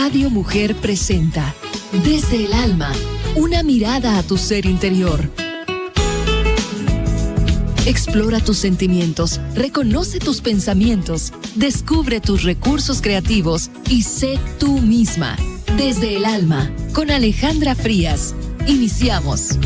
Radio Mujer presenta Desde el Alma, una mirada a tu ser interior. Explora tus sentimientos, reconoce tus pensamientos, descubre tus recursos creativos y sé tú misma. Desde el Alma, con Alejandra Frías. Iniciamos.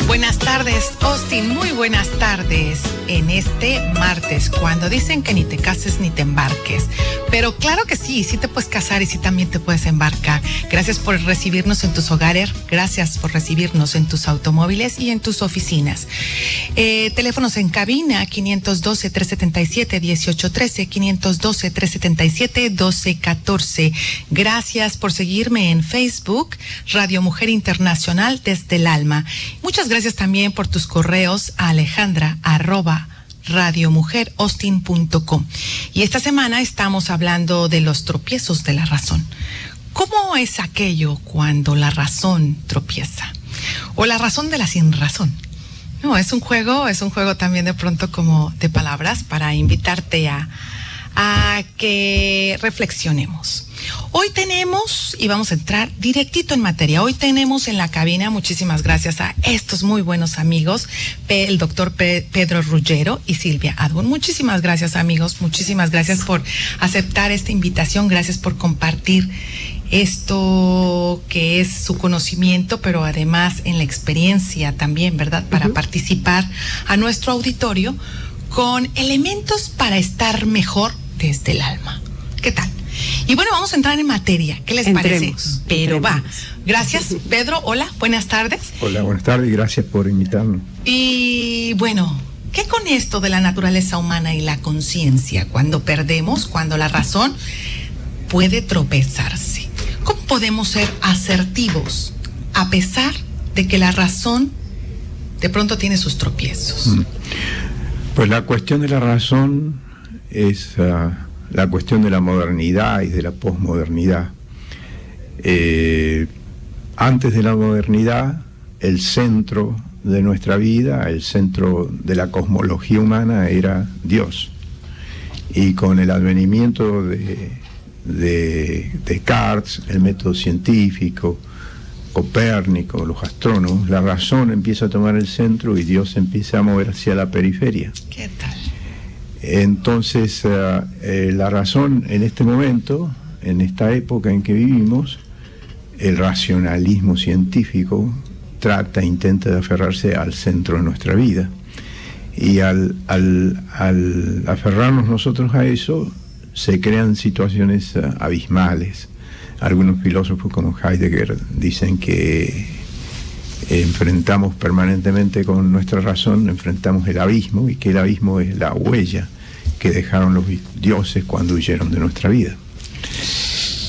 Buenas tardes, Austin, muy buenas tardes en este martes, cuando dicen que ni te cases ni te embarques. Pero claro que sí te puedes casar y sí también te puedes embarcar. Gracias por recibirnos en tus hogares, gracias por recibirnos en tus automóviles y en tus oficinas. Teléfonos en cabina 512-377-1813, 512-377-1214. Gracias por seguirme en Facebook, Radio Mujer Internacional Desde el Alma. Muchas gracias también por tus correos a alejandra@radiomujeraustin.com. Y esta semana estamos hablando de los tropiezos de la razón. ¿Cómo es aquello cuando la razón tropieza? O la razón de la sin razón. No, es un juego también de pronto como de palabras para invitarte a que reflexionemos. Hoy tenemos, y vamos a entrar directito en materia, hoy tenemos en la cabina, muchísimas gracias a estos muy buenos amigos, el doctor Pedro Ruggiero y Silvia Adbon. Muchísimas gracias, amigos, muchísimas gracias por aceptar esta invitación, gracias por compartir esto que es su conocimiento, pero además en la experiencia también, ¿verdad? Para participar a nuestro auditorio con elementos para estar mejor desde el alma. ¿Qué tal? Y bueno, vamos a entrar en materia. ¿Qué les parece? Pero va. Gracias, Pedro. Hola, buenas tardes. Hola, buenas tardes y gracias por invitarnos. Y bueno, ¿qué con esto de la naturaleza humana y la conciencia? Cuando perdemos, cuando la razón puede tropezarse. ¿Cómo podemos ser asertivos a pesar de que la razón de pronto tiene sus tropiezos? Pues la cuestión de la razón es la cuestión de la modernidad y de la posmodernidad. Antes de la modernidad, el centro de nuestra vida, el centro de la cosmología humana era Dios. Y con el advenimiento de Descartes, el método científico, Copérnico, los astrónomos, la razón empieza a tomar el centro y Dios empieza a mover hacia la periferia. ¿Qué tal? Entonces, la razón en este momento, en esta época en que vivimos, el racionalismo científico intenta de aferrarse al centro de nuestra vida. Y al aferrarnos nosotros a eso, se crean situaciones abismales. Algunos filósofos como Heidegger dicen que enfrentamos permanentemente con nuestra razón, enfrentamos el abismo, y que el abismo es la huella que dejaron los dioses cuando huyeron de nuestra vida.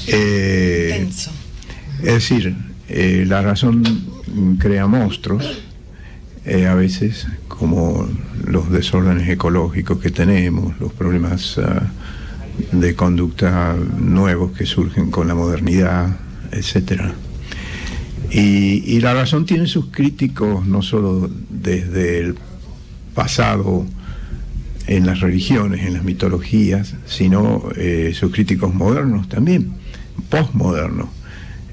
Es decir, la razón crea monstruos, a veces, como los desórdenes ecológicos que tenemos, los problemas de conducta nuevos que surgen con la modernidad, etcétera. Y la razón tiene sus críticos no solo desde el pasado en las religiones, en las mitologías, sino sus críticos modernos también, postmodernos.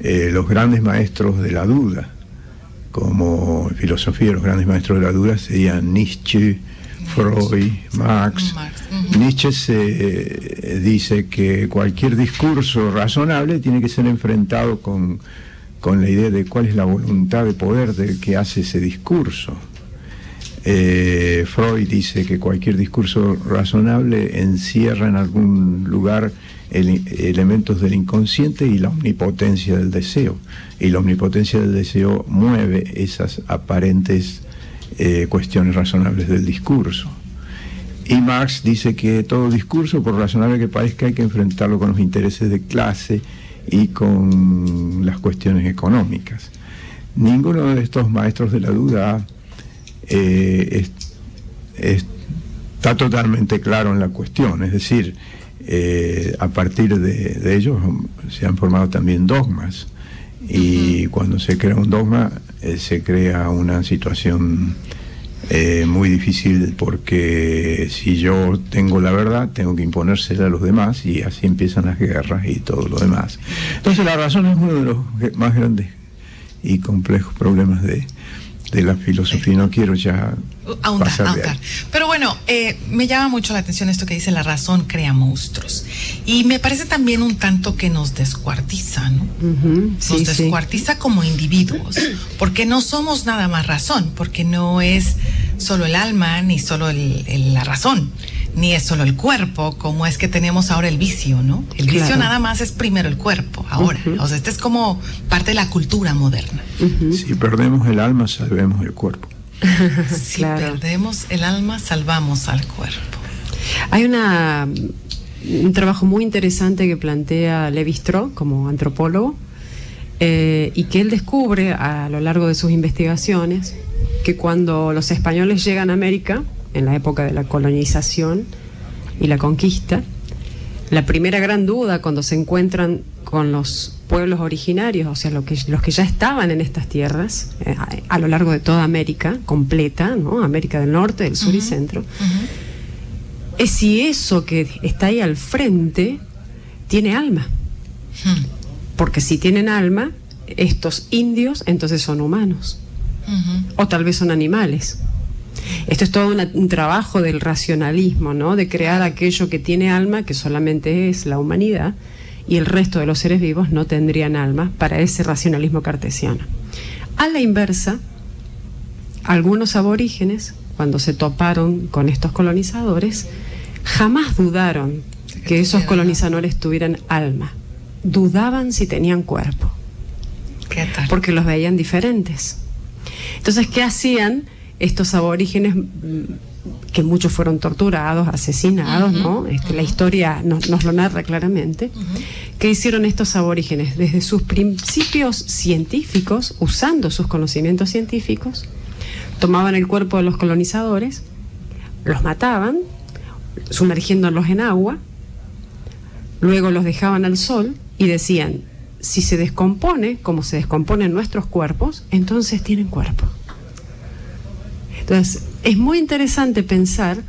Los grandes maestros de la duda, como en filosofía, los grandes maestros de la duda serían Nietzsche, Freud, Marx. Nietzsche dice que cualquier discurso razonable tiene que ser enfrentado con la idea de cuál es la voluntad de poder del que hace ese discurso. Freud dice que cualquier discurso razonable encierra en algún lugar elementos del inconsciente y la omnipotencia del deseo. Y la omnipotencia del deseo mueve esas aparentes cuestiones razonables del discurso. Y Marx dice que todo discurso, por razonable que parezca, hay que enfrentarlo con los intereses de clase y con las cuestiones económicas. Ninguno de estos maestros de la duda está totalmente claro en la cuestión, es decir, a partir de ellos se han formado también dogmas, y cuando se crea un dogma se crea una situación muy difícil, porque si yo tengo la verdad, tengo que imponérsela a los demás, y así empiezan las guerras y todo lo demás. Entonces la razón es uno de los más grandes y complejos problemas de la filosofía. No quiero ya ahondar. Pero bueno, me llama mucho la atención esto que dice: la razón crea monstruos. Y me parece también un tanto que nos descuartiza, ¿no? Nos descuartiza como individuos, porque no somos nada más razón, porque no es solo el alma, ni solo la razón, ni es solo el cuerpo, como es que tenemos ahora el vicio, ¿no? El vicio nada más es primero el cuerpo, ahora. O sea, este es como parte de la cultura moderna. Si perdemos el alma, salvemos el cuerpo. Si perdemos el alma, salvamos al cuerpo. Hay un trabajo muy interesante que plantea Lévi-Strauss como antropólogo, y que él descubre a lo largo de sus investigaciones que cuando los españoles llegan a América, en la época de la colonización y la conquista, la primera gran duda cuando se encuentran con los pueblos originarios, o sea, los que ya estaban en estas tierras, a lo largo de toda América completa, ¿no? América del Norte, del Sur y Centro, es si eso que está ahí al frente tiene alma. Porque si tienen alma, estos indios entonces son humanos, o tal vez son animales. Esto es todo un trabajo del racionalismo, ¿no? De crear aquello que tiene alma, que solamente es la humanidad, y el resto de los seres vivos no tendrían alma, para ese racionalismo cartesiano. A la inversa, algunos aborígenes, cuando se toparon con estos colonizadores, jamás dudaron que esos colonizadores tuvieran alma. Dudaban si tenían cuerpo. ¿Qué tal? Porque los veían diferentes. Entonces, ¿qué hacían estos aborígenes? Que muchos fueron torturados, asesinados, ¿no? La historia nos lo narra claramente. ¿Qué hicieron estos aborígenes? Desde sus principios científicos, usando sus conocimientos científicos, tomaban el cuerpo de los colonizadores, los mataban, sumergiéndolos en agua, luego los dejaban al sol y decían: si se descompone como se descomponen nuestros cuerpos, entonces tienen cuerpo. Entonces, es muy interesante pensar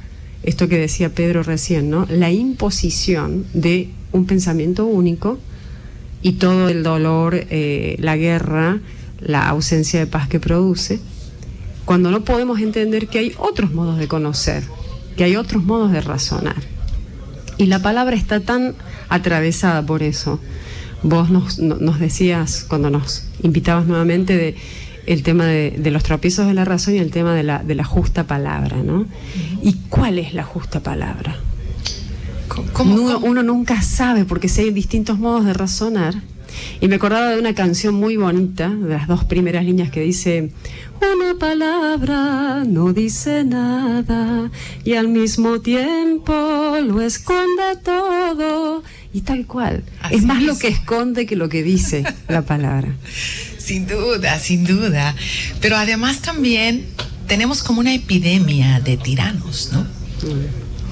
esto que decía Pedro recién, ¿no? La imposición de un pensamiento único y todo el dolor, la guerra, la ausencia de paz que produce, cuando no podemos entender que hay otros modos de conocer, que hay otros modos de razonar. Y la palabra está tan atravesada por eso. Vos nos decías, cuando nos invitabas nuevamente, el tema de los tropiezos de la razón y el tema de la justa palabra, ¿no? ¿Y cuál es la justa palabra? Uno nunca sabe, porque si hay distintos modos de razonar. Y me acordaba de una canción muy bonita, de las dos primeras líneas, que dice: una palabra no dice nada y al mismo tiempo lo esconde todo. Y tal cual. Así es más lo que esconde que lo que dice la palabra. Sin duda, sin duda. Pero además también tenemos como una epidemia de tiranos, ¿no?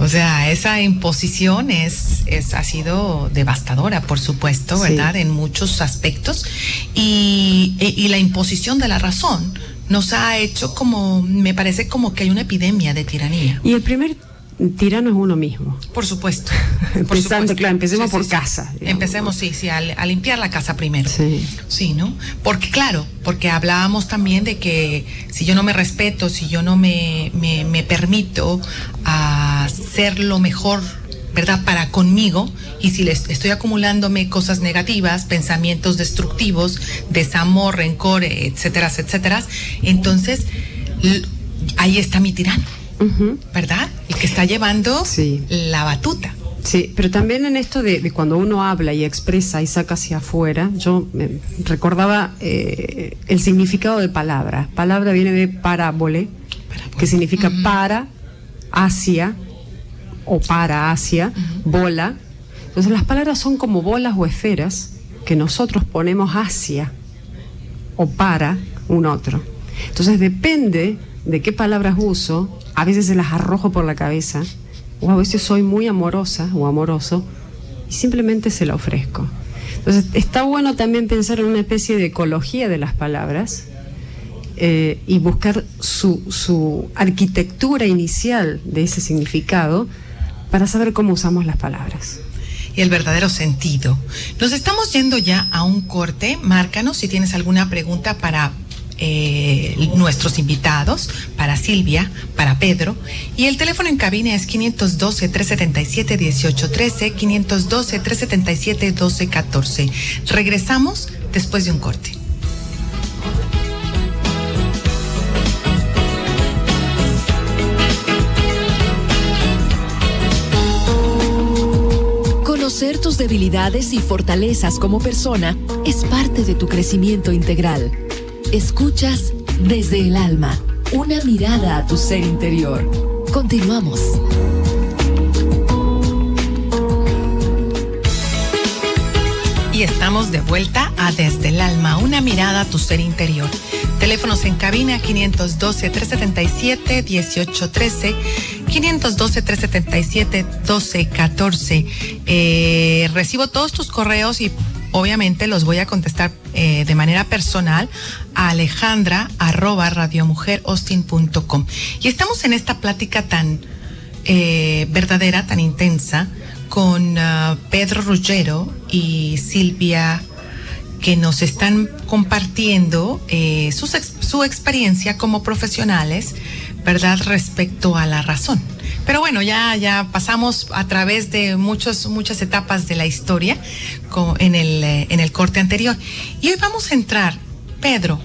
O sea, esa imposición ha sido devastadora, por supuesto, ¿verdad? Sí. En muchos aspectos. Y la imposición de la razón nos ha hecho como, me parece como que hay una epidemia de tiranía. Y el primer tirano es uno mismo. Por supuesto. Empecemos por casa. Digamos. Empecemos, a limpiar la casa primero. Sí, ¿no? Porque porque hablábamos también de que si yo no me respeto, si yo no me permito hacer lo mejor, ¿verdad?, para conmigo, y si estoy acumulándome cosas negativas, pensamientos destructivos, desamor, rencor, etcétera, etcétera, entonces ahí está mi tirano. ¿Verdad? El que está llevando la batuta. Sí, pero también en esto de cuando uno habla y expresa y saca hacia afuera, yo recordaba el significado de palabra. Palabra viene de parábole, que significa para, hacia, o para, hacia, bola. Entonces las palabras son como bolas o esferas que nosotros ponemos hacia o para un otro. Entonces depende de qué palabras uso, a veces se las arrojo por la cabeza, o a veces soy muy amorosa o amoroso y simplemente se la ofrezco. Entonces está bueno también pensar en una especie de ecología de las palabras y buscar su arquitectura inicial de ese significado para saber cómo usamos las palabras. Y el verdadero sentido. Nos estamos yendo ya a un corte. Márcanos si tienes alguna pregunta para nuestros invitados, para Silvia, para Pedro. Y el teléfono en cabina es 512-377-1813, 512-377-1214. Regresamos después de un corte. Conocer tus debilidades y fortalezas como persona es parte de tu crecimiento integral. Escuchas Desde el Alma, una mirada a tu ser interior. Continuamos. Y estamos de vuelta a Desde el Alma, una mirada a tu ser interior. Teléfonos en cabina 512-377-1813, 512-377-1214. Recibo todos tus correos y obviamente los voy a contestar de manera personal a alejandra@radiomujeraustin.com. Y estamos en esta plática tan verdadera, tan intensa, con Pedro Ruggiero y Silvia, que nos están compartiendo su experiencia como profesionales, ¿verdad?, respecto a la razón. Pero bueno, ya pasamos a través de muchas etapas de la historia en el corte anterior. Y hoy vamos a entrar, Pedro,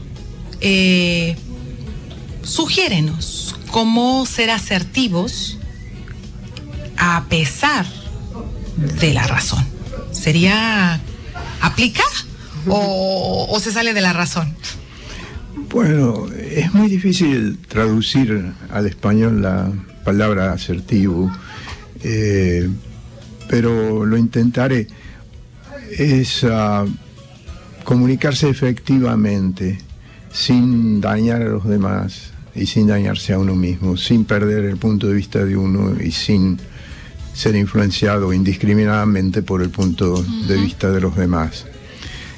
sugiérenos cómo ser asertivos a pesar de la razón. ¿Aplica o se sale de la razón? Bueno, es muy difícil traducir al español la palabra asertivo, pero lo intentaré. Es comunicarse efectivamente, sin dañar a los demás y sin dañarse a uno mismo, sin perder el punto de vista de uno y sin ser influenciado indiscriminadamente por el punto de vista de los demás.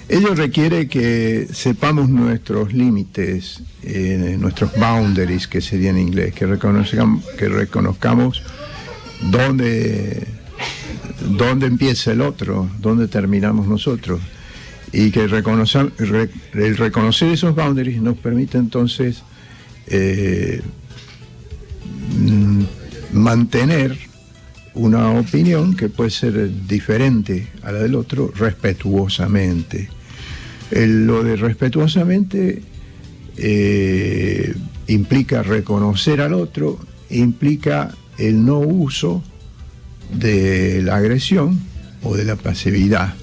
Ello requiere que sepamos nuestros límites, nuestros boundaries, que sería en inglés, que reconozcamos dónde empieza el otro, dónde terminamos nosotros, y que el reconocer esos boundaries nos permite entonces mantener una opinión que puede ser diferente a la del otro respetuosamente. Lo de respetuosamente implica reconocer al otro, implica el no uso de la agresión o de la pasividad.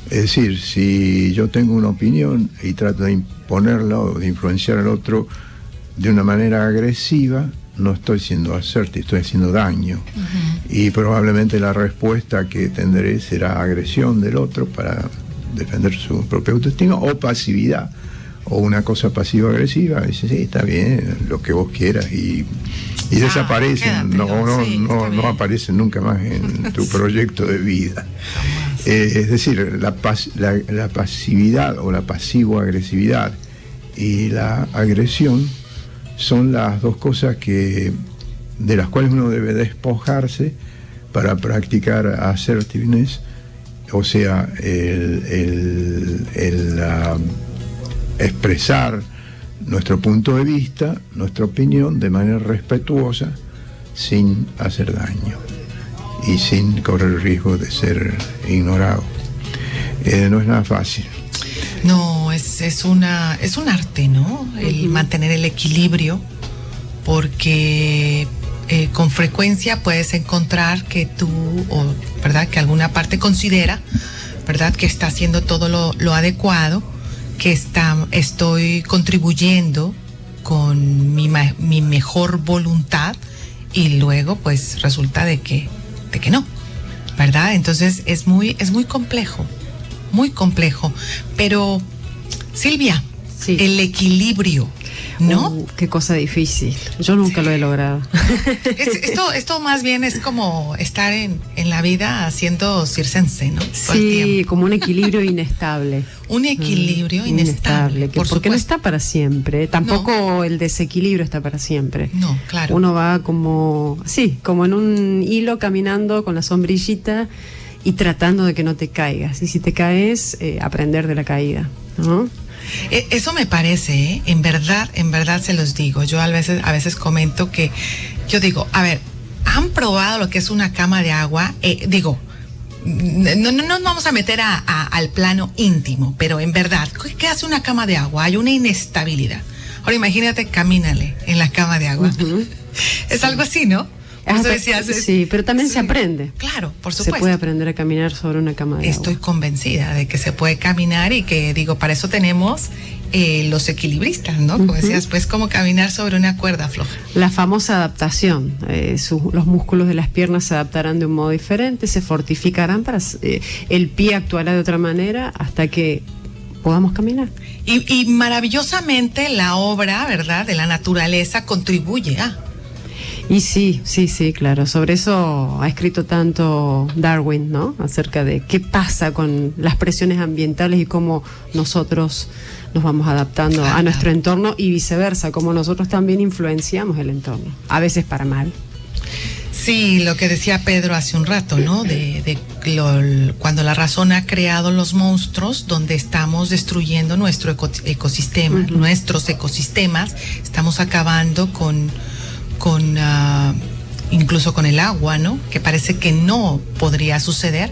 Es decir, si yo tengo una opinión y trato de imponerla o de influenciar al otro de una manera agresiva, no estoy siendo asertivo, estoy haciendo daño. Y probablemente la respuesta que tendré será agresión del otro para defender su propia autoestima, o pasividad, o una cosa pasivo-agresiva. Dice, sí, está bien, lo que vos quieras, y desaparecen, no aparecen nunca más en tu proyecto de vida. Es decir, la pasividad o la pasivo-agresividad y la agresión son las dos cosas de las cuales uno debe despojarse para practicar assertiveness, o sea, el expresar nuestro punto de vista, nuestra opinión de manera respetuosa, sin hacer daño y sin correr el riesgo de ser ignorado. No es nada fácil. No, es un arte, ¿no? El mantener el equilibrio, porque con frecuencia puedes encontrar que tú, ¿verdad?, que alguna parte considera, ¿verdad?, que está haciendo todo lo adecuado, que estoy contribuyendo con mi mejor voluntad, y luego pues resulta de que no, ¿verdad? Entonces es muy complejo, muy complejo. Pero Silvia, sí, el equilibrio. ¿No? Qué cosa difícil. Yo nunca lo he logrado. Esto más bien es como estar en la vida haciendo circense, ¿no? Todo el Sí, tiempo. como un equilibrio inestable. Un equilibrio inestable, por porque no supuesto. está para siempre. Tampoco el desequilibrio está para siempre. No, claro. Uno va como en un hilo caminando con la sombrillita y tratando de que no te caigas. Y si te caes, aprender de la caída, ¿no? Eso me parece, ¿eh? En verdad se los digo. Yo a veces comento que, yo digo, a ver, ¿han probado lo que es una cama de agua? No nos vamos a meter al plano íntimo, pero en verdad, ¿qué hace una cama de agua? Hay una inestabilidad. Ahora imagínate, camínale en la cama de agua. Uh-huh. Es algo así, ¿no? Eso decías, sí, pero también se aprende. Claro, por supuesto. Se puede aprender a caminar sobre una cama de agua. Estoy convencida de que se puede caminar y que, para eso tenemos los equilibristas, ¿no? Como decías, pues como caminar sobre una cuerda floja. La famosa adaptación. Los músculos de las piernas se adaptarán de un modo diferente, se fortificarán el pie actuará de otra manera hasta que podamos caminar. Y maravillosamente la obra, ¿verdad?, de la naturaleza contribuye a... Y sí, claro. Sobre eso ha escrito tanto Darwin, ¿no? Acerca de qué pasa con las presiones ambientales y cómo nosotros nos vamos adaptando a nuestro entorno y viceversa, cómo nosotros también influenciamos el entorno, a veces para mal. Sí, lo que decía Pedro hace un rato, ¿no? Cuando la razón ha creado los monstruos, donde estamos destruyendo nuestro ecosistema, nuestros ecosistemas, estamos acabando incluso con el agua, ¿no? Que parece que no podría suceder,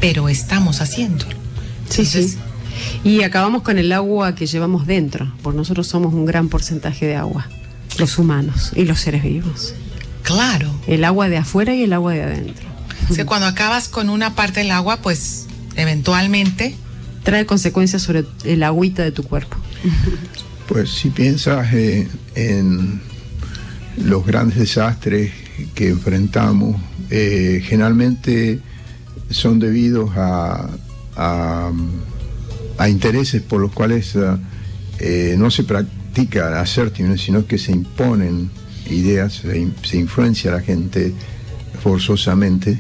pero estamos haciéndolo. Entonces, sí. Y acabamos con el agua que llevamos dentro, porque nosotros somos un gran porcentaje de agua, los humanos y los seres vivos. Claro. El agua de afuera y el agua de adentro. O sea, cuando acabas con una parte del agua, pues eventualmente trae consecuencias sobre el agüita de tu cuerpo. Pues si piensas en los grandes desastres que enfrentamos, generalmente son debidos a intereses por los cuales no se practica asertiveness, sino que se imponen ideas, se influencia a la gente forzosamente,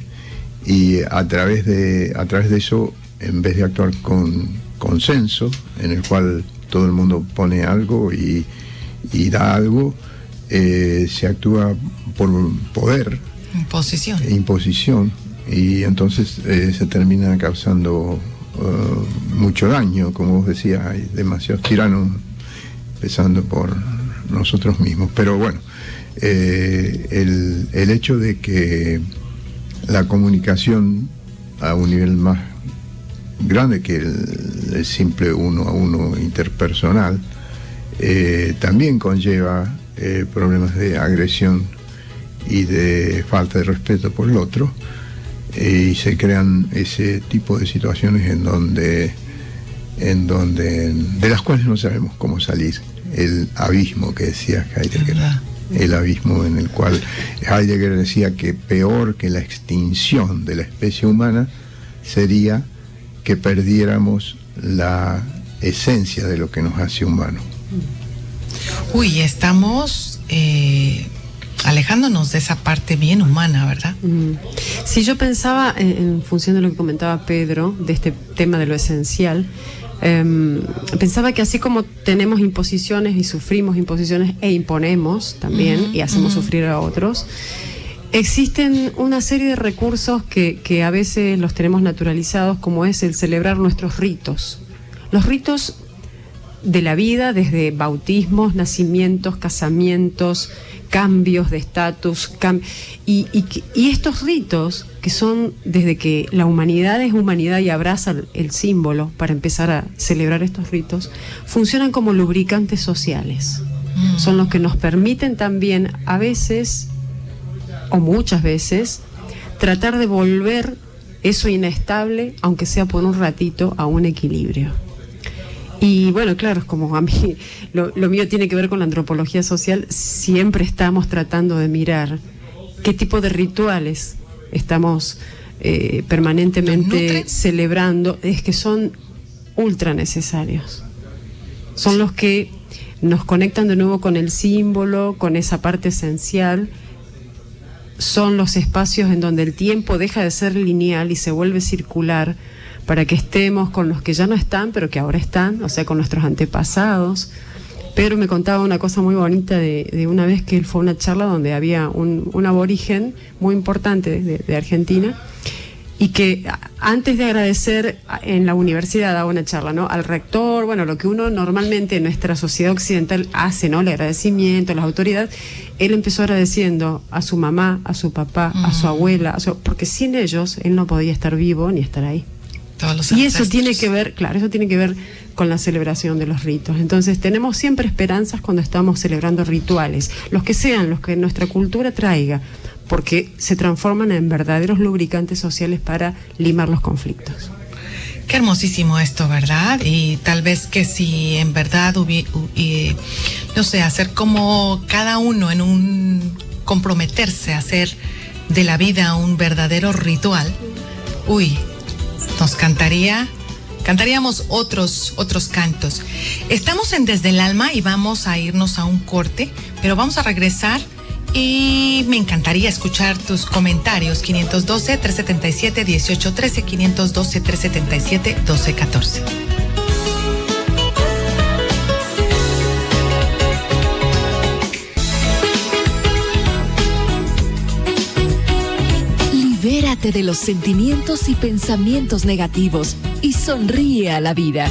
y a través de eso, en vez de actuar con consenso, en el cual todo el mundo pone algo y da algo, se actúa por poder, imposición, y entonces se termina causando mucho daño. Como vos decías, hay demasiados tiranos, empezando por nosotros mismos. Pero bueno, el hecho de que la comunicación a un nivel más grande que el simple uno a uno interpersonal también conlleva problemas de agresión y de falta de respeto por el otro, y se crean ese tipo de situaciones en donde de las cuales no sabemos cómo salir. El abismo que decía Heidegger, el abismo en el cual Heidegger decía que peor que la extinción de la especie humana sería que perdiéramos la esencia de lo que nos hace humanos. Uy, estamos alejándonos de esa parte bien humana, ¿verdad? Si yo pensaba, en función de lo que comentaba Pedro, de este tema de lo esencial, pensaba que así como tenemos imposiciones y sufrimos imposiciones e imponemos también y hacemos sufrir a otros, existen una serie de recursos que a veces los tenemos naturalizados, como es el celebrar nuestros ritos. Los ritos de la vida, desde bautismos, nacimientos, casamientos, cambios de estatus, y estos ritos, que son desde que la humanidad es humanidad y abraza el símbolo para empezar a celebrar estos ritos, funcionan como lubricantes sociales. Son los que nos permiten también, a veces, o muchas veces, tratar de volver eso inestable, aunque sea por un ratito, a un equilibrio. Y bueno, claro, es como a mí, lo mío tiene que ver con la antropología social. Siempre estamos tratando de mirar qué tipo de rituales estamos permanentemente celebrando, es que son ultra necesarios. Son los que nos conectan de nuevo con el símbolo, con esa parte esencial. Son los espacios en donde el tiempo deja de ser lineal y se vuelve circular, para que estemos con los que ya no están, pero que ahora están, o sea, con nuestros antepasados. Pedro me contaba una cosa muy bonita de una vez que él fue a una charla donde había un aborigen muy importante de Argentina, y que antes de agradecer en la universidad daba una charla, ¿no?, al rector, bueno, lo que uno normalmente en nuestra sociedad occidental hace, ¿no?, el agradecimiento a las autoridades. Él empezó agradeciendo a su mamá, a su papá, a su abuela, porque sin ellos él no podía estar vivo ni estar ahí. Todos los y ancestros. eso tiene que ver, claro, eso tiene que ver con la celebración de los ritos. Entonces tenemos siempre esperanzas cuando estamos celebrando rituales, los que sean, los que nuestra cultura traiga, porque se transforman en verdaderos lubricantes sociales para limar los conflictos. Qué hermosísimo esto, ¿verdad? Y tal vez que si en verdad no sé, hacer como cada uno comprometerse a hacer de la vida un verdadero ritual, nos cantaríamos otros cantos. Estamos en Desde el Alma y vamos a irnos a un corte, pero vamos a regresar y me encantaría escuchar tus comentarios. 512-377-1813, 512-377-1214. Libérate de los sentimientos y pensamientos negativos y sonríe a la vida.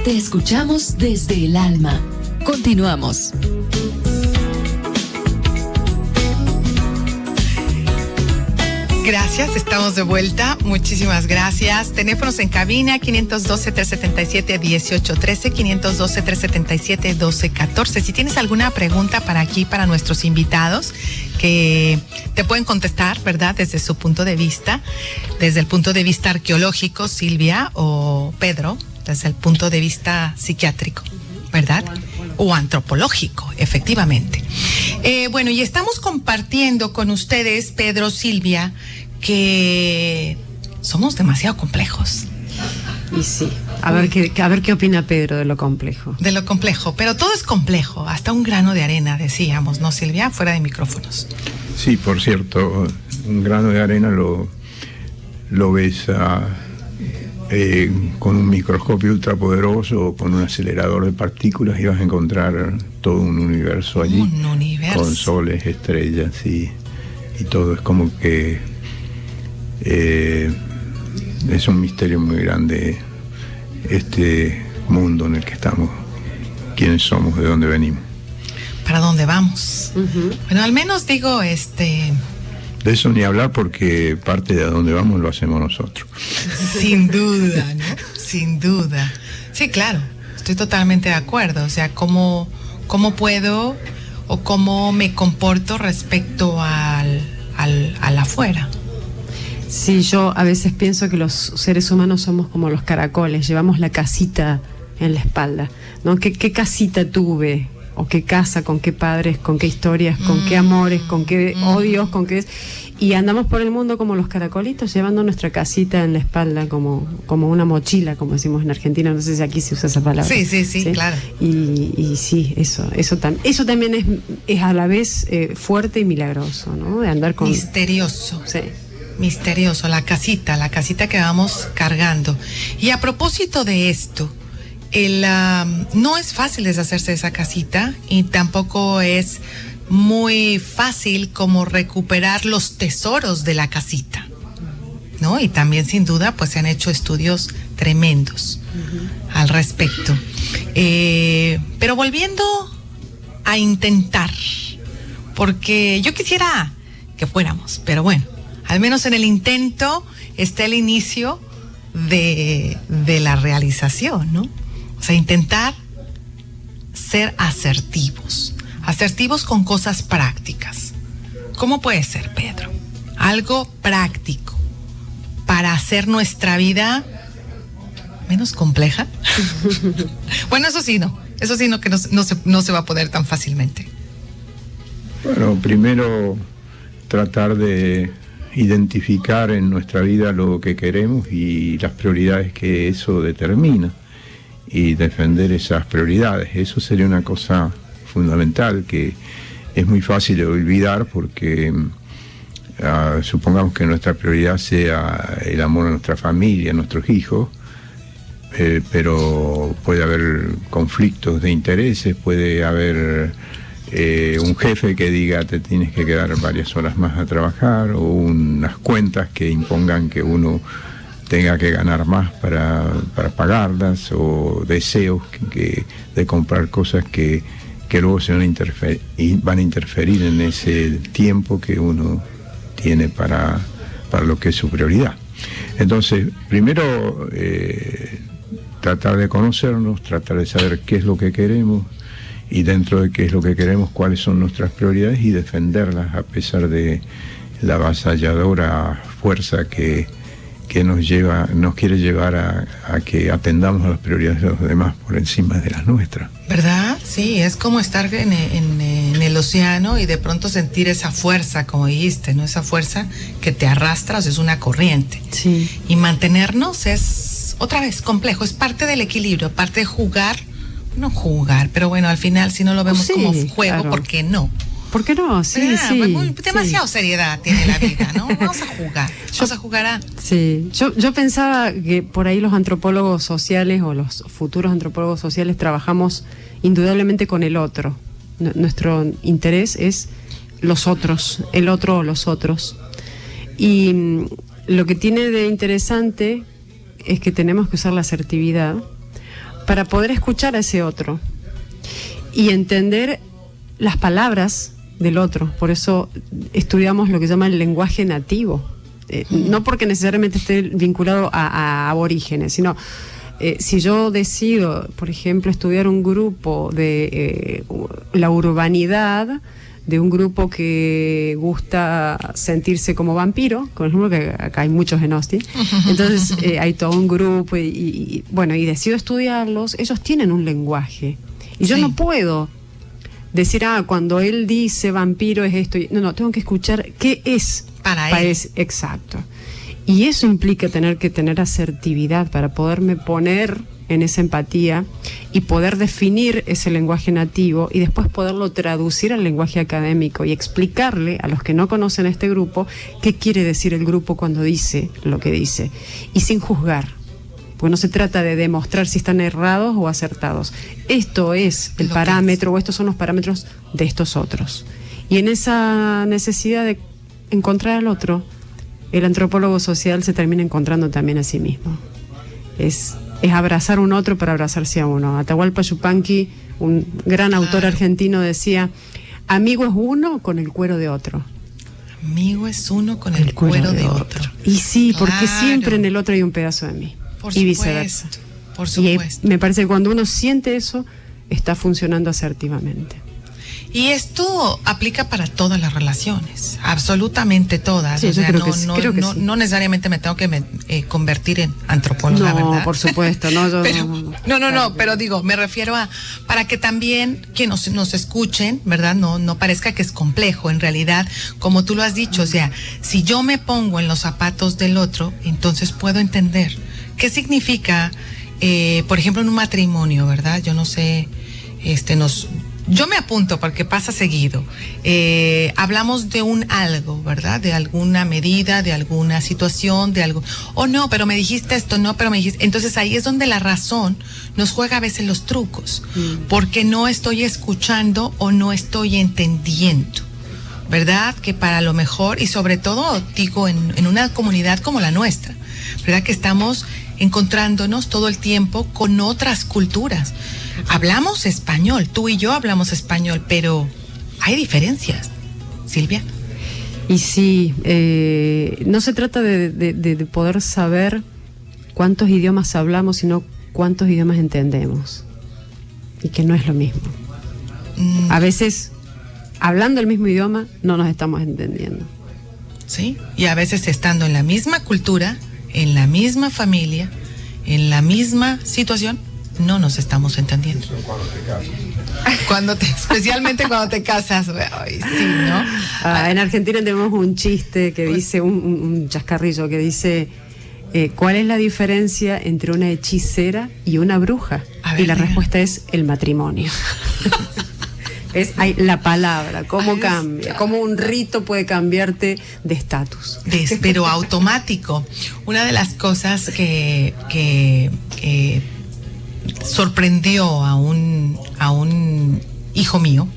Te escuchamos desde el alma. Continuamos. Gracias, estamos de vuelta. Muchísimas gracias. Teléfonos en cabina 512-377-1813, 512-377-1214. Si tienes alguna pregunta para nuestros invitados, que te pueden contestar, ¿verdad? Desde su punto de vista, desde el punto de vista arqueológico, Silvia o Pedro, desde el punto de vista psiquiátrico, ¿verdad? O antropológico, efectivamente. Bueno, y estamos compartiendo con ustedes, Pedro, Silvia, que somos demasiado complejos. Y sí, a ver qué opina Pedro de lo complejo. De lo complejo, pero todo es complejo, hasta un grano de arena, decíamos, ¿no, Silvia? Fuera de micrófonos. Sí, por cierto, un grano de arena lo ves con un microscopio ultrapoderoso o con un acelerador de partículas y vas a encontrar todo un universo allí. Un universo. Con soles, estrellas y todo. Es como que es un misterio muy grande este mundo en el que estamos, quiénes somos, de dónde venimos. ¿Para dónde vamos? Uh-huh. Bueno, al menos digo, De eso ni hablar, porque parte de a dónde vamos lo hacemos nosotros. Sin duda, ¿no? Sin duda. Sí, claro, estoy totalmente de acuerdo. O sea, cómo puedo o cómo me comporto respecto al afuera. Sí, yo a veces pienso que los seres humanos somos como los caracoles, llevamos la casita en la espalda, ¿no? ¿Qué casita tuve? ¿O qué casa? ¿Con qué padres? ¿Con qué historias? ¿Con qué amores? ¿Con qué odios? ¿Con qué...? Y andamos por el mundo como los caracolitos, llevando nuestra casita en la espalda, como una mochila, como decimos en Argentina. No sé si aquí se usa esa palabra. Sí, claro. Y sí, eso también es a la vez fuerte y milagroso, ¿no? De andar con... Misterioso. Sí. Misterioso, la casita que vamos cargando. Y a propósito de esto, no es fácil deshacerse de esa casita y tampoco es muy fácil como recuperar los tesoros de la casita, ¿no? Y también sin duda pues se han hecho estudios tremendos al respecto. Pero volviendo a intentar, porque yo quisiera que fuéramos, pero bueno, al menos en el intento está el inicio de la realización, ¿no? O sea, intentar ser asertivos con cosas prácticas. ¿Cómo puede ser, Pedro? Algo práctico para hacer nuestra vida menos compleja. Bueno, eso sí no que no se va a poder tan fácilmente. Bueno, primero tratar de identificar en nuestra vida lo que queremos y las prioridades que eso determina. y defender esas prioridades. Eso sería una cosa fundamental que es muy fácil de olvidar porque supongamos que nuestra prioridad sea el amor a nuestra familia, a nuestros hijos, pero puede haber conflictos de intereses, puede haber un jefe que diga te tienes que quedar varias horas más a trabajar, o unas cuentas que impongan que uno tenga que ganar más para pagarlas, o deseos de comprar cosas que luego van a interferir en ese tiempo que uno tiene para lo que es su prioridad. Entonces, primero tratar de conocernos, tratar de saber qué es lo que queremos, y dentro de qué es lo que queremos, cuáles son nuestras prioridades, y defenderlas a pesar de la avasalladora fuerza que nos quiere llevar a que atendamos a las prioridades de los demás por encima de las nuestras. ¿Verdad? Sí, es como estar en el océano y de pronto sentir esa fuerza, como dijiste, ¿no? Esa fuerza que te arrastra, o sea, es una corriente. Sí. Y mantenernos es, otra vez, complejo, es parte del equilibrio, parte de jugar, no jugar, pero bueno, al final si no lo vemos como juego, claro. ¿Por qué no? ¿Por qué no? Sí, Demasiado seriedad tiene la vida, ¿no? Vamos a jugar. Vamos a jugar a... Sí, yo pensaba que por ahí los antropólogos sociales o los futuros antropólogos sociales trabajamos indudablemente con el otro. Nuestro interés es los otros, el otro o los otros. Y lo que tiene de interesante es que tenemos que usar la asertividad para poder escuchar a ese otro y entender las palabras del otro. Por eso estudiamos lo que se llama el lenguaje nativo, no porque necesariamente esté vinculado a aborígenes, sino si yo decido, por ejemplo, estudiar un grupo de la urbanidad, de un grupo que gusta sentirse como vampiro, por ejemplo, que acá hay muchos en Austin, entonces hay todo un grupo y decido estudiarlos. Ellos tienen un lenguaje y yo no puedo decir, cuando él dice vampiro es esto. No, tengo que escuchar qué es para él. Exacto. Y eso implica tener que tener asertividad para poderme poner en esa empatía y poder definir ese lenguaje nativo y después poderlo traducir al lenguaje académico y explicarle a los que no conocen este grupo qué quiere decir el grupo cuando dice lo que dice. Y sin juzgar. Porque no se trata de demostrar si están errados o acertados. Esto es el parámetro, o estos son los parámetros de estos otros. Y en esa necesidad de encontrar al otro, el antropólogo social se termina encontrando también a sí mismo. Es abrazar un otro para abrazarse a uno. Atahualpa Yupanqui, un gran autor argentino, decía: amigo es uno con el cuero de otro. Amigo es uno con el cuero de otro. Y sí, porque siempre en el otro hay un pedazo de mí. Y viceversa. Por supuesto. Y me parece que cuando uno siente eso, está funcionando asertivamente. Y esto aplica para todas las relaciones, absolutamente todas. Sí, o sea, creo que sí. No necesariamente me tengo que convertir en antropóloga, ¿verdad? No, por supuesto, no. No, pero digo, me refiero a para que también que nos escuchen, ¿verdad? No parezca que es complejo. En realidad, como tú lo has dicho, o sea, si yo me pongo en los zapatos del otro, entonces puedo entender qué significa, por ejemplo, en un matrimonio, ¿verdad? Yo no sé, yo me apunto porque pasa seguido. Hablamos de un algo, ¿verdad? De alguna medida, de alguna situación, de algo. No, pero me dijiste esto, no, pero me dijiste. Entonces ahí es donde la razón nos juega a veces los trucos, porque no estoy escuchando o no estoy entendiendo, ¿verdad? Que para lo mejor, y sobre todo, digo, en una comunidad como la nuestra, ¿verdad? Que estamos encontrándonos todo el tiempo con otras culturas. Hablamos español, tú y yo hablamos español, pero hay diferencias, Silvia. Y sí, no se trata de poder saber cuántos idiomas hablamos, sino cuántos idiomas entendemos. Y que no es lo mismo. A veces, hablando el mismo idioma, no nos estamos entendiendo. Sí, y a veces estando en la misma cultura, en la misma familia, en la misma situación, no nos estamos entendiendo. Especialmente cuando te casas. Ay, sí, ¿no? En Argentina tenemos un chiste que dice, un chascarrillo que dice, ¿cuál es la diferencia entre una hechicera y una bruja? Y la respuesta es el matrimonio. Es la palabra, cómo cambia, cómo un rito puede cambiarte de estatus. Pero automático. Una de las cosas que sorprendió a un hijo mío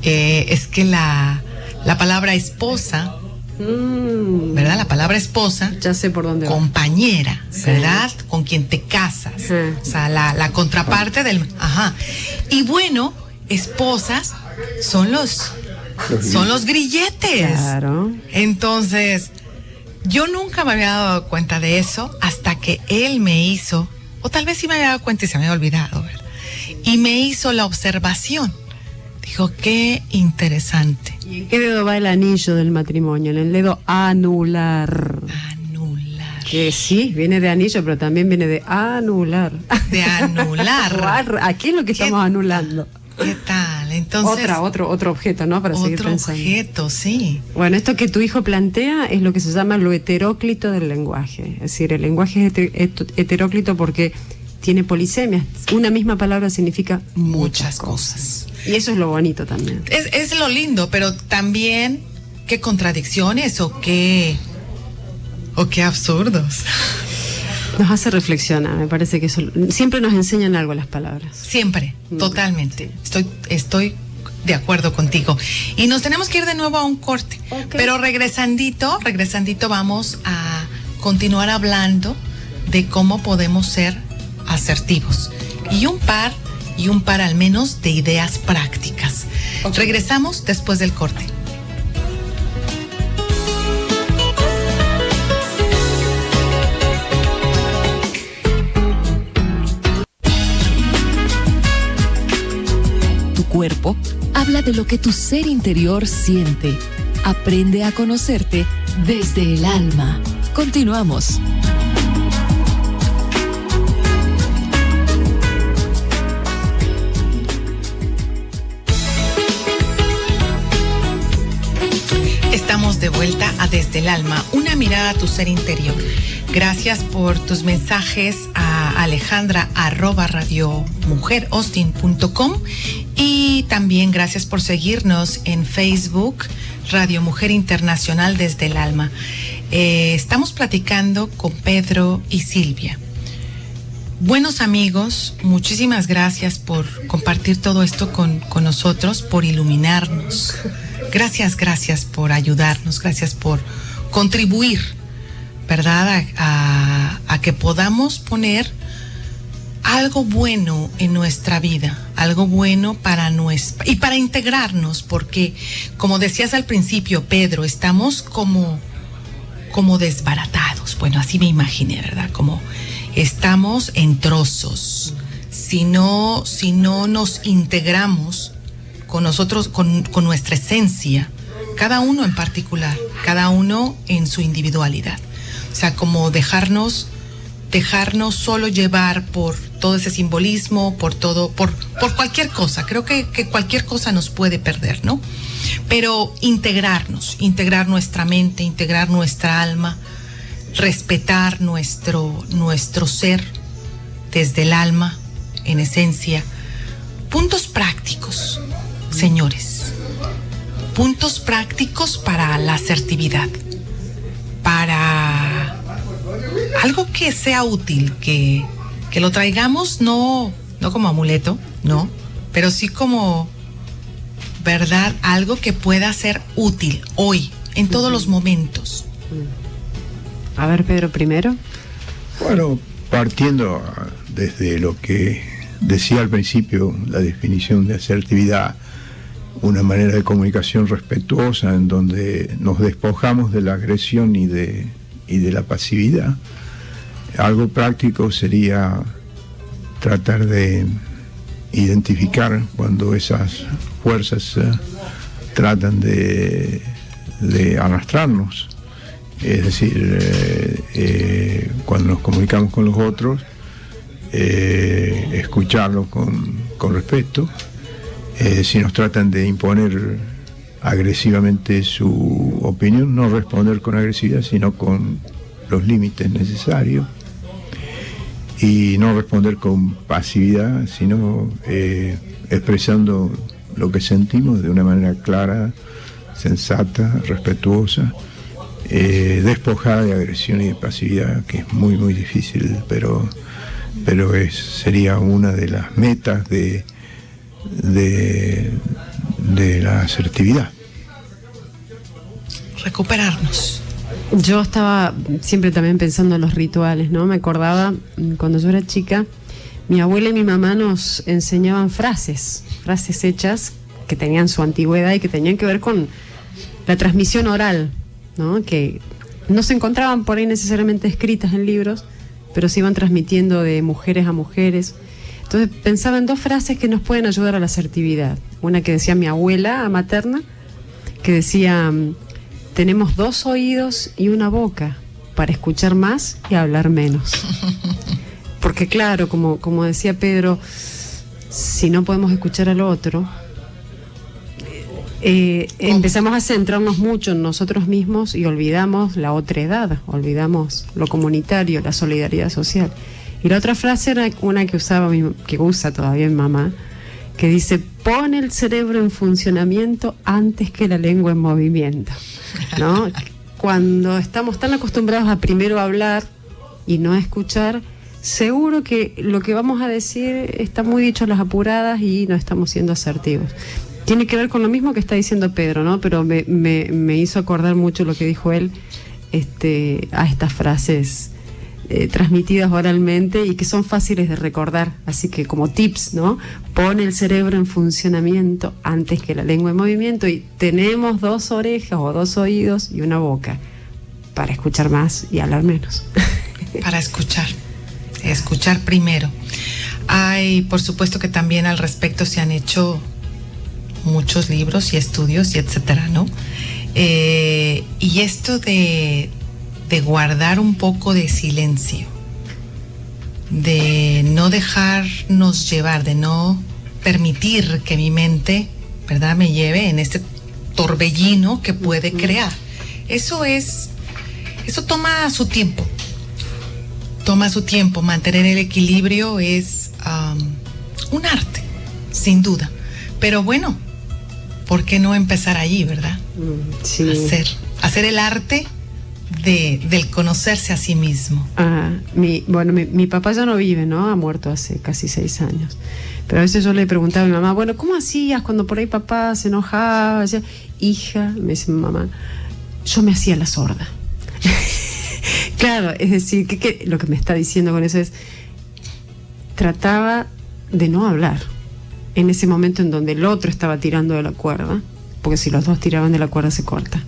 es que la palabra esposa, ¿verdad? La palabra esposa, ya sé por dónde compañera, ¿verdad? Sí. Con quien te casas. Sí. O sea, la contraparte del... Ajá. Y bueno, esposas son los grilletes. Claro. Entonces, yo nunca me había dado cuenta de eso hasta que él me hizo, o tal vez sí me había dado cuenta y se me había olvidado, ¿verdad? Y me hizo la observación. Dijo, qué interesante. ¿Y en qué dedo va el anillo del matrimonio? En el dedo anular. Anular. Que sí, viene de anillo, pero también viene de anular. De anular. Aquí es lo que estamos anulando. ¿Qué tal? Entonces, otro objeto, ¿no? Para seguir pensando. Otro objeto, sí. Bueno, esto que tu hijo plantea es lo que se llama lo heteróclito del lenguaje. Es decir, el lenguaje es heteróclito porque tiene polisemias. Una misma palabra significa muchas cosas. Y eso es lo bonito también. Es lo lindo, pero también qué contradicciones o qué absurdos. Nos hace reflexionar, me parece que eso siempre nos enseñan algo las palabras. Siempre, totalmente. Estoy de acuerdo contigo. Y nos tenemos que ir de nuevo a un corte. Okay. Pero regresandito vamos a continuar hablando de cómo podemos ser asertivos. Y un par al menos de ideas prácticas. Okay. Regresamos después del corte. Tu cuerpo habla de lo que tu ser interior siente. Aprende a conocerte desde el alma. Continuamos. Estamos de vuelta a Desde el Alma, una mirada a tu ser interior. Gracias por tus mensajes a Alejandra @radiomujeraustin.com y también gracias por seguirnos en Facebook, Radio Mujer Internacional Desde el Alma. Estamos platicando con Pedro y Silvia. Buenos amigos, muchísimas gracias por compartir todo esto con nosotros, por iluminarnos. Gracias por ayudarnos, gracias por contribuir, ¿verdad? A que podamos poner algo bueno en nuestra vida, algo bueno y para integrarnos, porque como decías al principio, Pedro, estamos como desbaratados. Bueno, así me imaginé, ¿verdad? Como estamos en trozos. Si no nos integramos con nosotros, con nuestra esencia, cada uno en particular, cada uno en su individualidad. O sea, como dejarnos solo llevar por todo ese simbolismo, por cualquier cosa. Creo que cualquier cosa nos puede perder, ¿no? Pero integrar nuestra mente, integrar nuestra alma, respetar nuestro ser desde el alma, en esencia. Puntos prácticos, señores. Puntos prácticos para la asertividad. Para algo que sea útil, que lo traigamos no como amuleto, no, pero sí como, ¿verdad? Algo que pueda ser útil hoy, en todos los momentos. A ver, Pedro, primero. Bueno, partiendo desde lo que decía al principio, la definición de asertividad, una manera de comunicación respetuosa en donde nos despojamos de la agresión y de la pasividad. Algo práctico sería tratar de identificar cuando esas fuerzas tratan de arrastrarnos. Es decir, cuando nos comunicamos con los otros, escucharlos con respeto. Si nos tratan de imponer agresivamente su opinión, no responder con agresividad, sino con los límites necesarios y no responder con pasividad, sino expresando lo que sentimos de una manera clara, sensata, respetuosa, despojada de agresión y de pasividad, que es muy muy difícil, pero sería una de las metas de la asertividad. Recuperarnos. Yo estaba siempre también pensando en los rituales, ¿no? Me acordaba cuando yo era chica, mi abuela y mi mamá nos enseñaban frases hechas que tenían su antigüedad y que tenían que ver con la transmisión oral, ¿no? Que no se encontraban por ahí necesariamente escritas en libros, pero se iban transmitiendo de mujeres a mujeres. Entonces pensaba en dos frases que nos pueden ayudar a la asertividad. Una que decía mi abuela materna, que decía: tenemos 2 oídos y una boca para escuchar más y hablar menos. Porque claro, como decía Pedro, si no podemos escuchar al otro, empezamos a centrarnos mucho en nosotros mismos y olvidamos la otredad, olvidamos lo comunitario, la solidaridad social. Y la otra frase era una que usa todavía mi mamá, que dice: pon el cerebro en funcionamiento antes que la lengua en movimiento, ¿no? Cuando estamos tan acostumbrados a primero hablar y no a escuchar, seguro que lo que vamos a decir está muy dicho a las apuradas y no estamos siendo asertivos. Tiene que ver con lo mismo que está diciendo Pedro, ¿no? Pero me hizo acordar mucho lo que dijo él a estas frases transmitidas oralmente y que son fáciles de recordar. Así que como tips, ¿no? Pon el cerebro en funcionamiento antes que la lengua en movimiento, y tenemos 2 orejas o 2 oídos y una boca para escuchar más y hablar menos. Para escuchar primero. Hay, por supuesto que también al respecto se han hecho muchos libros y estudios y etcétera, ¿no? Y esto de guardar un poco de silencio, de no dejarnos llevar, de no permitir que mi mente, ¿verdad?, me lleve en este torbellino que puede crear. Eso toma su tiempo. Mantener el equilibrio es un arte, sin duda. Pero bueno, ¿por qué no empezar allí, verdad? Sí. Hacer el arte del conocerse a sí mismo. Mi papá ya no vive, ¿no? Ha muerto hace casi 6 años. Pero a veces yo le preguntaba a mi mamá, bueno, ¿cómo hacías cuando por ahí papá se enojaba? Decía, hija, me dice mi mamá, yo me hacía la sorda. Claro, es decir, que lo que me está diciendo con eso es, trataba de no hablar en ese momento en donde el otro estaba tirando de la cuerda, porque si los dos tiraban de la cuerda se corta.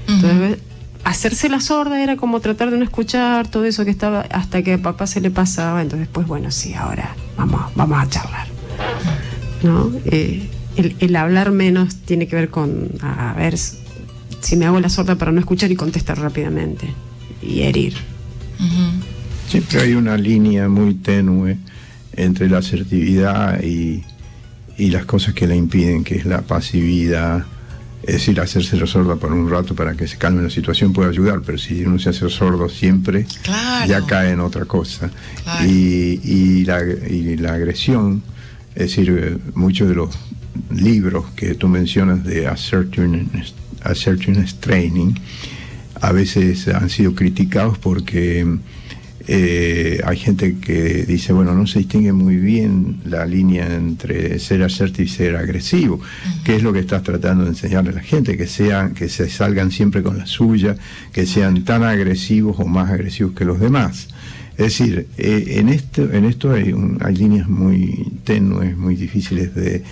Entonces, hacerse la sorda era como tratar de no escuchar todo eso que estaba, hasta que a papá se le pasaba. Entonces, pues bueno, sí, ahora vamos a charlar, ¿no? El hablar menos tiene que ver con, a ver, si me hago la sorda para no escuchar y contestar rápidamente y herir. Siempre hay una línea muy tenue entre la asertividad y las cosas que la impiden, que es la pasividad. Es decir, hacerse la sorda por un rato para que se calme la situación puede ayudar, pero si uno se hace sordo siempre, claro, ya cae en otra cosa. Claro. Y la agresión, es decir, muchos de los libros que tú mencionas de assertiveness training a veces han sido criticados porque hay gente que dice, bueno, no se distingue muy bien la línea entre ser asertivo y ser agresivo. ¿Qué es lo que estás tratando de enseñarle a la gente? Que se salgan siempre con la suya, que sean tan agresivos o más agresivos que los demás. Es decir, en esto hay líneas muy tenues, muy difíciles de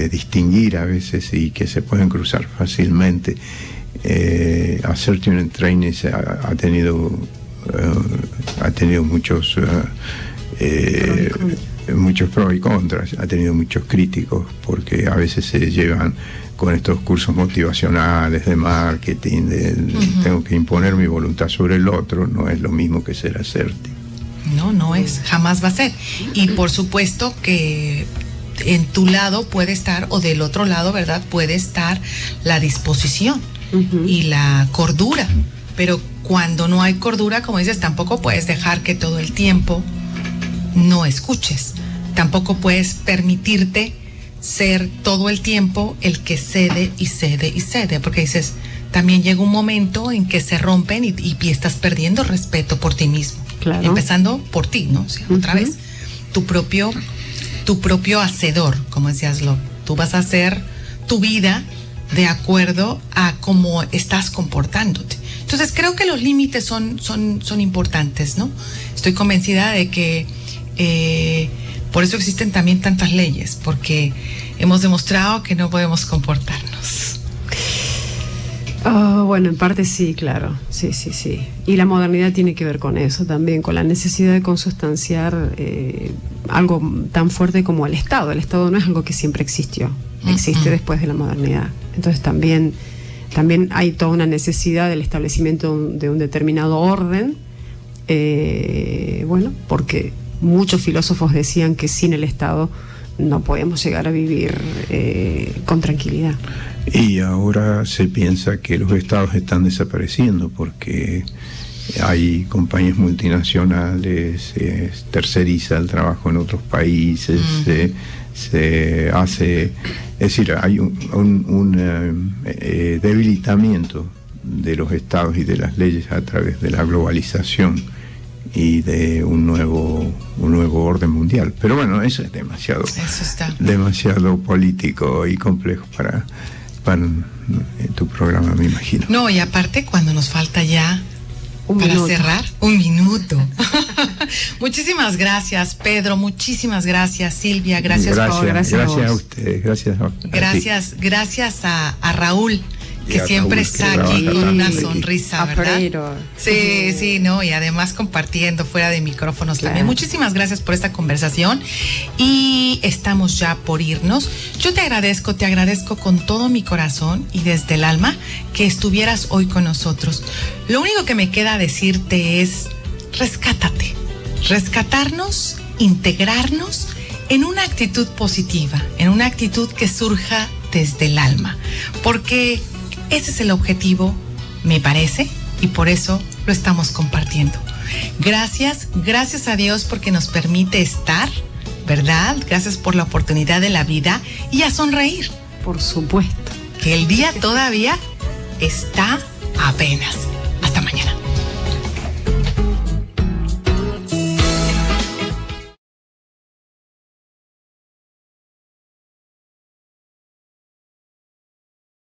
distinguir a veces y que se pueden cruzar fácilmente. Assertiveness training ha tenido muchos pros y contras, ha tenido muchos críticos, porque a veces se llevan con estos cursos motivacionales de marketing, tengo que imponer mi voluntad sobre el otro. No es lo mismo que ser asertivo. No es, jamás va a ser. Y por supuesto que en tu lado puede estar, o del otro lado, ¿verdad?, puede estar la disposición y la cordura. pero cuando no hay cordura, como dices, tampoco puedes dejar que todo el tiempo no escuches. Tampoco puedes permitirte ser todo el tiempo el que cede y cede y cede, porque dices, también llega un momento en que se rompen y estás perdiendo respeto por ti mismo. Claro. Empezando por ti, ¿no? O sea, otra vez, tu propio hacedor, como decías, tú vas a hacer tu vida de acuerdo a cómo estás comportándote. Entonces creo que los límites son importantes, ¿no? Estoy convencida de que por eso existen también tantas leyes, porque hemos demostrado que no podemos comportarnos. Bueno, en parte sí, claro, sí. Y la modernidad tiene que ver con eso también, con la necesidad de consustanciar algo tan fuerte como el Estado. El Estado no es algo que siempre existió, existe después de la modernidad. Entonces también hay toda una necesidad del establecimiento de un determinado orden, porque muchos filósofos decían que sin el Estado no podemos llegar a vivir con tranquilidad. Y ahora se piensa que los estados están desapareciendo porque hay compañías multinacionales, terceriza el trabajo en otros países, se hace, es decir, hay un debilitamiento de los estados y de las leyes a través de la globalización y de un nuevo orden mundial. Pero bueno, eso es demasiado político y complejo para tu programa, me imagino. No, y aparte cuando nos falta ya cerrar, un minuto. Muchísimas gracias, Pedro, muchísimas gracias, Silvia, gracias a ustedes, gracias a Raúl, que siempre está aquí con una sonrisa, ¿verdad? Sí, no, y además compartiendo fuera de micrófonos también. Muchísimas gracias por esta conversación y estamos ya por irnos. Yo te agradezco con todo mi corazón y desde el alma que estuvieras hoy con nosotros. Lo único que me queda decirte es rescátate, rescatarnos, integrarnos en una actitud positiva, en una actitud que surja desde el alma, porque ese es el objetivo, me parece, y por eso lo estamos compartiendo. Gracias a Dios porque nos permite estar, ¿verdad? Gracias por la oportunidad de la vida y a sonreír. Por supuesto. Que el día todavía está apenas.